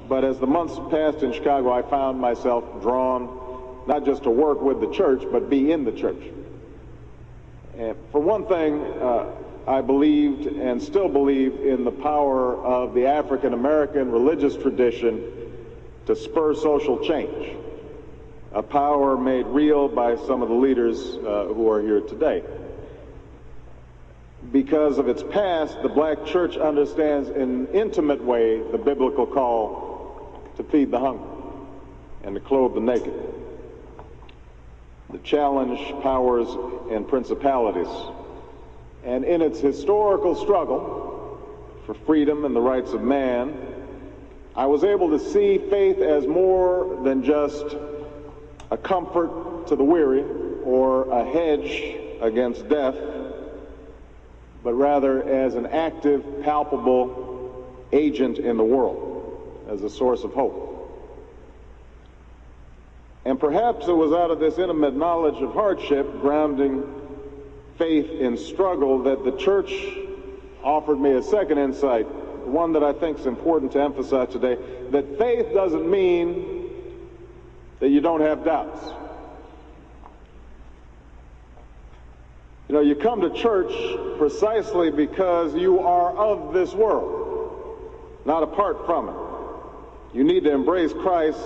But as the months passed in Chicago, I found myself drawn not just to work with the church, but be in the church. And for one thing, I believed and still believe in the power of the African American religious tradition to spur social change, a power made real by some of the leaders who are here today. Because of its past, the black church understands in an intimate way the biblical call to feed the hungry and to clothe the naked, to challenge powers and principalities. And in its historical struggle for freedom and the rights of man, I was able to see faith as more than just a comfort to the weary or a hedge against death, but rather as an active, palpable agent in the world, as a source of hope. And perhaps it was out of this intimate knowledge of hardship, grounding faith in struggle, that the church offered me a second insight, one that I think is important to emphasize today, that faith doesn't mean that you don't have doubts. You know, you come to church precisely because you are of this world, not apart from it. You need to embrace Christ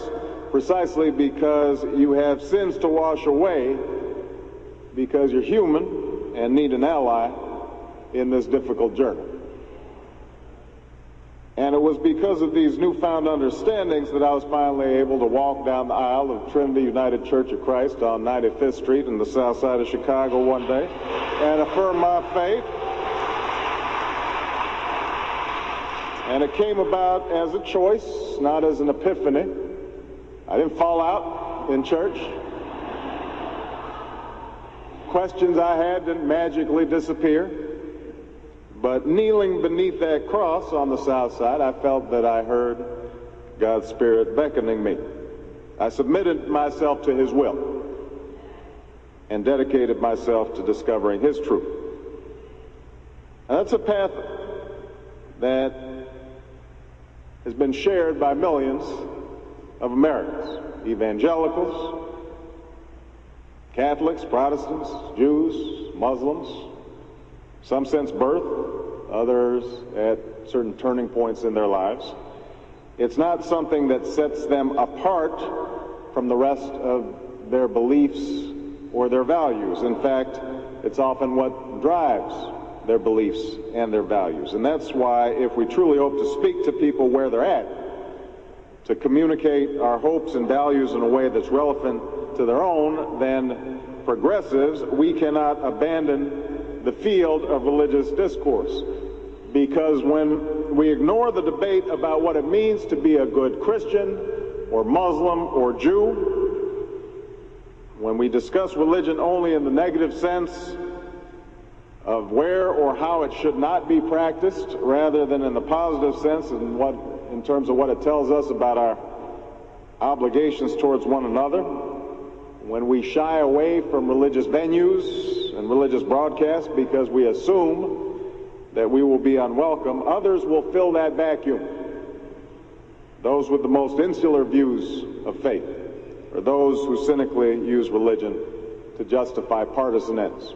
precisely because you have sins to wash away, because you're human and need an ally in this difficult journey. And it was because of these newfound understandings that I was finally able to walk down the aisle of Trinity United Church of Christ on 95th Street in the south side of Chicago one day and affirm my faith. And it came about as a choice, not as an epiphany. I didn't fall out in church. Questions I had didn't magically disappear. But kneeling beneath that cross on the south side, I felt that I heard God's Spirit beckoning me. I submitted myself to His will and dedicated myself to discovering His truth. And that's a path that has been shared by millions of Americans, evangelicals, Catholics, Protestants, Jews, Muslims, some since birth, others at certain turning points in their lives. It's not something that sets them apart from the rest of their beliefs or their values. In fact, it's often what drives their beliefs and their values. And that's why, if we truly hope to speak to people where they're at, to communicate our hopes and values in a way that's relevant to their own, then progressives, we cannot abandon the field of religious discourse. Because when we ignore the debate about what it means to be a good Christian or Muslim or Jew, when we discuss religion only in the negative sense of where or how it should not be practiced, rather than in the positive sense in terms of what it tells us about our obligations towards one another, when we shy away from religious venues and religious broadcasts because we assume that we will be unwelcome, others will fill that vacuum. Those with the most insular views of faith, or those who cynically use religion to justify partisan ends.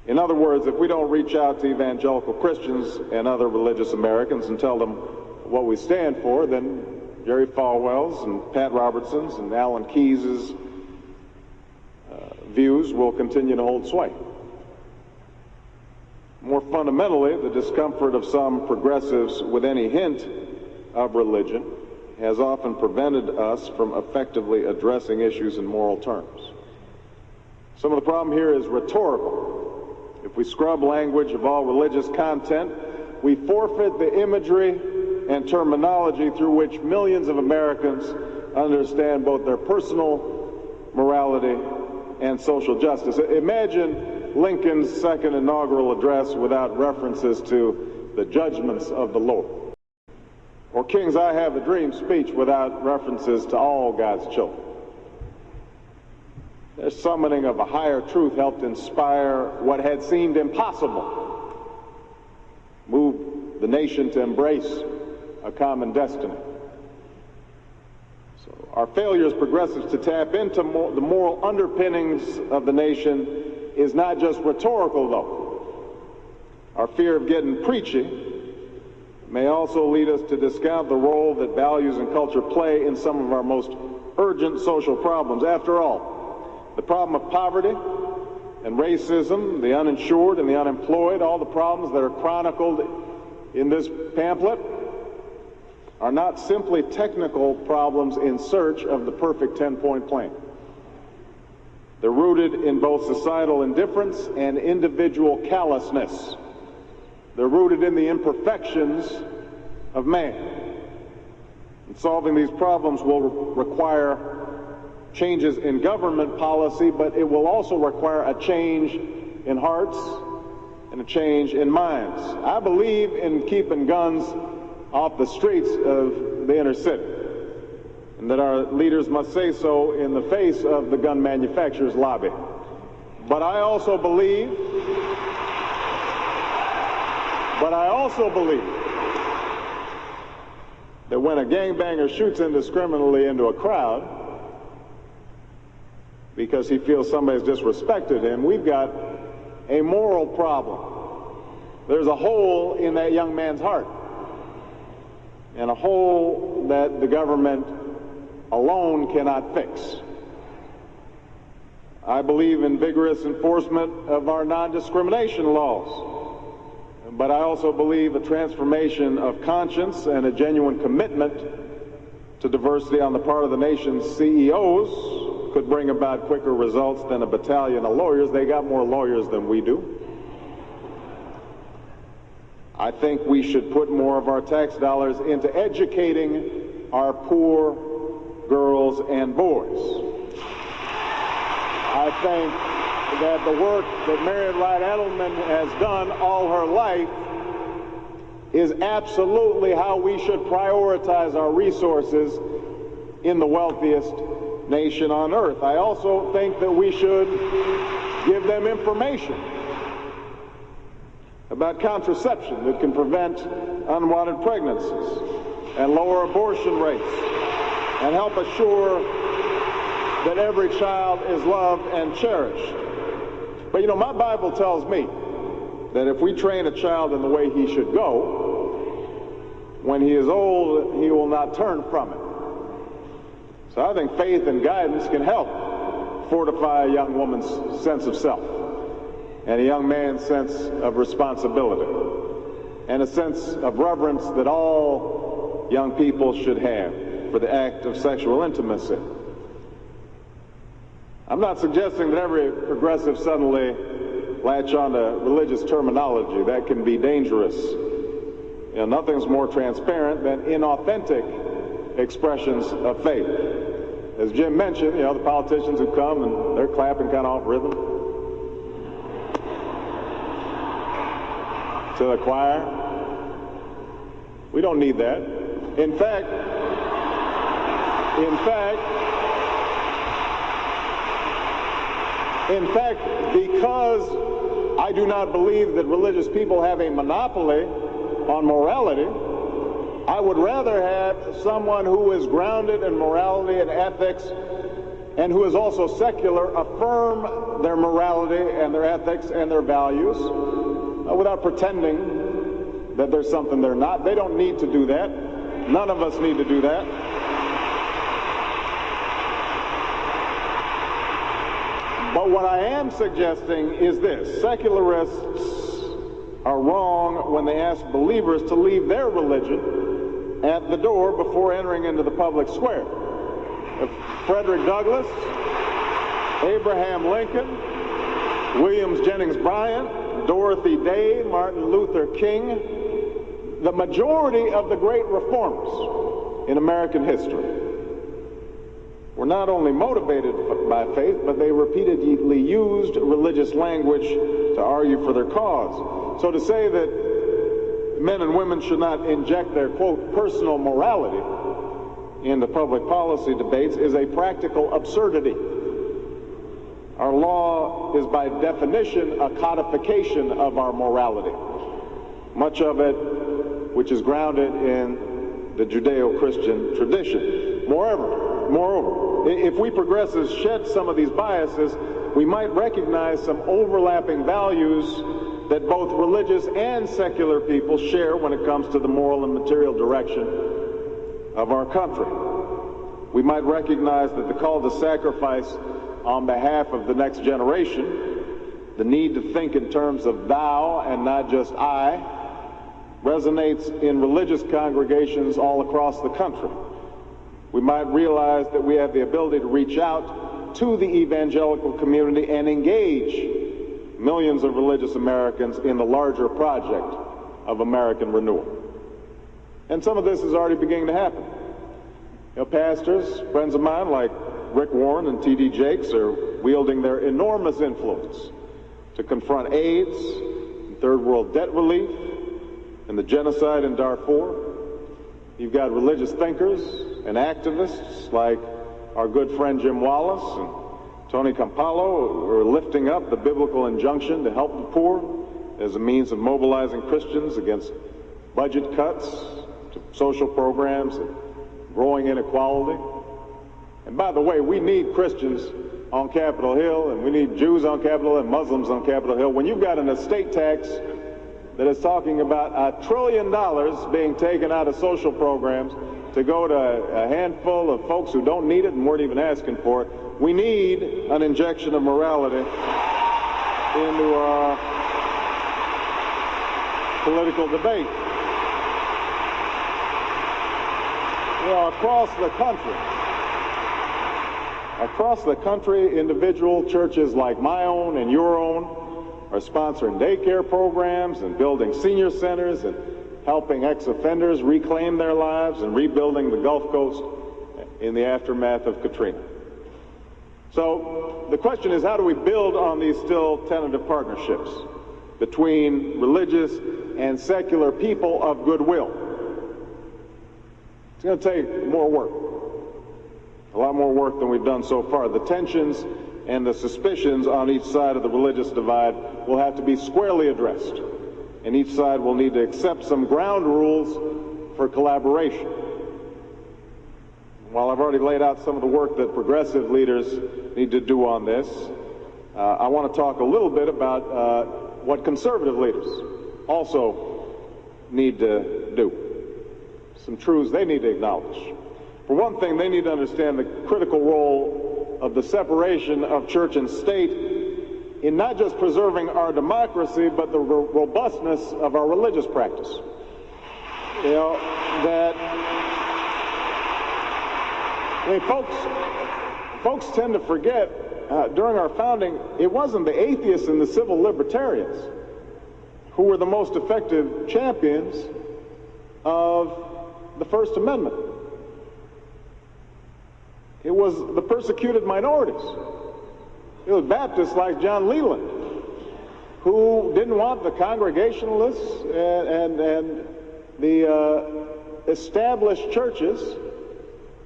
In other words, if we don't reach out to evangelical Christians and other religious Americans and tell them what we stand for, then Jerry Falwell's and Pat Robertson's and Alan Keyes's views will continue to hold sway. More fundamentally, the discomfort of some progressives with any hint of religion has often prevented us from effectively addressing issues in moral terms. Some of the problem here is rhetorical. If we scrub language of all religious content, we forfeit the imagery and terminology through which millions of Americans understand both their personal morality and social justice. Imagine Lincoln's second inaugural address without references to the judgments of the Lord, or King's I Have a Dream speech without references to all God's children. Their summoning of a higher truth helped inspire what had seemed impossible, move the nation to embrace a common destiny. So our failure as progressives to tap into the moral underpinnings of the nation is not just rhetorical, though. Our fear of getting preachy may also lead us to discount the role that values and culture play in some of our most urgent social problems. After all, the problem of poverty and racism, the uninsured and the unemployed, all the problems that are chronicled in this pamphlet are not simply technical problems in search of the perfect 10-point plan. They're rooted in both societal indifference and individual callousness. They're rooted in the imperfections of man. And solving these problems will require changes in government policy, but it will also require a change in hearts and a change in minds. I believe in keeping guns off the streets of the inner city, and that our leaders must say so in the face of the gun manufacturers' lobby. But I also believe that when a gangbanger shoots indiscriminately into a crowd because he feels somebody's disrespected him, we've got a moral problem. There's a hole in that young man's heart, and a hole that the government alone cannot fix. I believe in vigorous enforcement of our non-discrimination laws. But I also believe a transformation of conscience and a genuine commitment to diversity on the part of the nation's CEOs could bring about quicker results than a battalion of lawyers. They got more lawyers than we do. I think we should put more of our tax dollars into educating our poor girls and boys. I think that the work that Marian Wright Edelman has done all her life is absolutely how we should prioritize our resources in the wealthiest nation on earth. I also think that we should give them information about contraception that can prevent unwanted pregnancies and lower abortion rates and help assure that every child is loved and cherished. But you know, my Bible tells me that if we train a child in the way he should go, when he is old, he will not turn from it. So I think faith and guidance can help fortify a young woman's sense of self and a young man's sense of responsibility and a sense of reverence that all young people should have for the act of sexual intimacy. I'm not suggesting that every progressive suddenly latch on to religious terminology. That can be dangerous. You know, nothing's more transparent than inauthentic expressions of faith. As Jim mentioned, you know, the politicians who come and they're clapping kind of off rhythm to the choir. We don't need that. In fact, because I do not believe that religious people have a monopoly on morality, I would rather have someone who is grounded in morality and ethics and who is also secular affirm their morality and their ethics and their values without pretending that there's something they're not. They don't need to do that. None of us need to do that. But what I am suggesting is this: secularists are wrong when they ask believers to leave their religion at the door before entering into the public square. If Frederick Douglass, Abraham Lincoln, Williams Jennings Bryan, Dorothy Day, Martin Luther King, the majority of the great reformers in American history were not only motivated by faith, but they repeatedly used religious language to argue for their cause. So to say that men and women should not inject their, quote, personal morality into public policy debates is a practical absurdity. Our law is by definition a codification of our morality, much of it which is grounded in the Judeo-Christian tradition. Moreover, if we progressives shed some of these biases, we might recognize some overlapping values that both religious and secular people share when it comes to the moral and material direction of our country. We might recognize that the call to sacrifice on behalf of the next generation, the need to think in terms of thou and not just I, resonates in religious congregations all across the country. We might realize that we have the ability to reach out to the evangelical community and engage millions of religious Americans in the larger project of American renewal. And some of this is already beginning to happen. You know, pastors, friends of mine like Rick Warren and T.D. Jakes are wielding their enormous influence to confront AIDS, third world debt relief, and the genocide in Darfur. You've got religious thinkers and activists like our good friend Jim Wallace and Tony Campolo, who are lifting up the biblical injunction to help the poor as a means of mobilizing Christians against budget cuts to social programs and growing inequality. And by the way, we need Christians on Capitol Hill, and we need Jews on Capitol Hill and Muslims on Capitol Hill. When you've got an estate tax that is talking about $1 trillion being taken out of social programs to go to a handful of folks who don't need it and weren't even asking for it, we need an injection of morality into our political debate. You know, across the country, individual churches like my own and your own are sponsoring daycare programs and building senior centers and helping ex-offenders reclaim their lives and rebuilding the Gulf Coast in the aftermath of Katrina. So the question is, how do we build on these still tentative partnerships between religious and secular people of goodwill? It's going to take more work, a lot more work than we've done so far. The tensions and the suspicions on each side of the religious divide will have to be squarely addressed, and each side will need to accept some ground rules for collaboration. While I've already laid out some of the work that progressive leaders need to do on this, I want to talk a little bit about what conservative leaders also need to do. Some truths they need to acknowledge. For one thing, they need to understand the critical role of the separation of church and state in not just preserving our democracy, but the robustness of our religious practice. You know, folks tend to forget, during our founding, it wasn't the atheists and the civil libertarians who were the most effective champions of the First Amendment. It was the persecuted minorities. It was Baptists like John Leland, who didn't want the Congregationalists and the established churches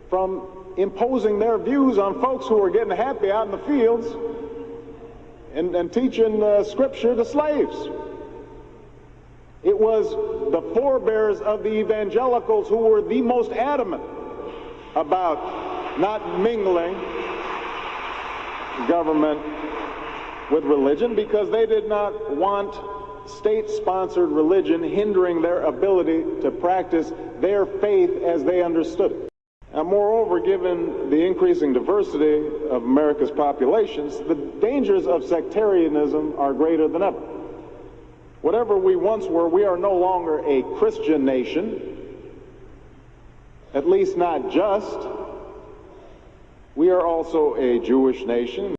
from imposing their views on folks who were getting happy out in the fields and teaching Scripture to slaves. It was the forebears of the evangelicals who were the most adamant about not mingling government with religion, because they did not want state-sponsored religion hindering their ability to practice their faith as they understood it. And moreover, given the increasing diversity of America's populations, the dangers of sectarianism are greater than ever. Whatever we once were, we are no longer a Christian nation, at least not just. We are also a Jewish nation.